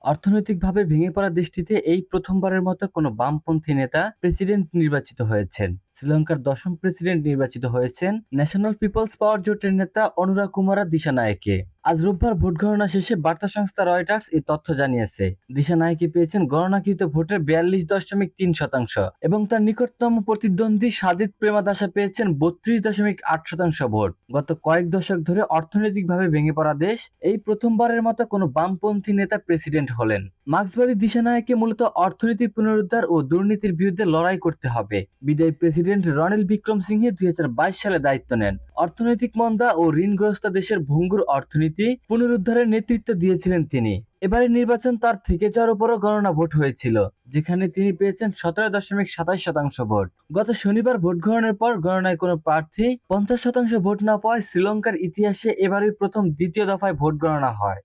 অর্থনৈতিকভাবে ভেঙে পড়া দেশটিতে এই প্রথমবারের মতো কোনো বামপন্থী নেতা প্রেসিডেন্ট নির্বাচিত হয়েছেন। শ্রীলঙ্কার ১০ম প্রেসিডেন্ট নির্বাচিত হয়েছেন ন্যাশনাল পিপলস পাওয়ার জোটের নেতা অনুরা কুমারা দিশানায়েকে। আজ রোববার ভোট গণনা শেষে বার্তা সংস্থা রয়টার্স এই তথ্য জানিয়েছে। দিশানায়েকে পেয়েছেন গণনাকৃত ভোটের ৪২.৩% এবং তার নিকটতম প্রতিদ্বন্দ্বী সাজিদ প্রেমাদাসা পেয়েছেন ৩২.৮% ভোট। গত কয়েক দশক ধরে অর্থনৈতিকভাবে ভেঙে পড়া দেশ এই প্রথমবারের মতো কোনো বামপন্থী নেতা প্রেসিডেন্ট হলেন। মার্ক্সবাদী দিশানায়েকে মূলত অর্থনৈতিক পুনরুদ্ধার ও দুর্নীতির বিরুদ্ধে লড়াই করতে হবে। বিদায়ী প্রেসিডেন্ট রনিল বিক্রমসিংহে ২০২২ সালে দায়িত্ব নেন। অর্থনৈতিক মন্দা ও ঋণগ্রস্ত দেশের ভঙ্গুর অর্থনীতি পুনরুদ্ধারের নেতৃত্ব দিয়েছিলেন তিনি। এবারের নির্বাচন তার থেকে যাওয়ার উপরও গণনা ভোট হয়েছিল, যেখানে তিনি পেয়েছেন ১৭.২৭% ভোট। গত শনিবার ভোট গ্রহণের পর গণনায় কোনো প্রার্থী ৫০% ভোট না পাওয়ায় শ্রীলঙ্কার ইতিহাসে এবারই প্রথম দ্বিতীয় দফায় ভোট গণনা হয়।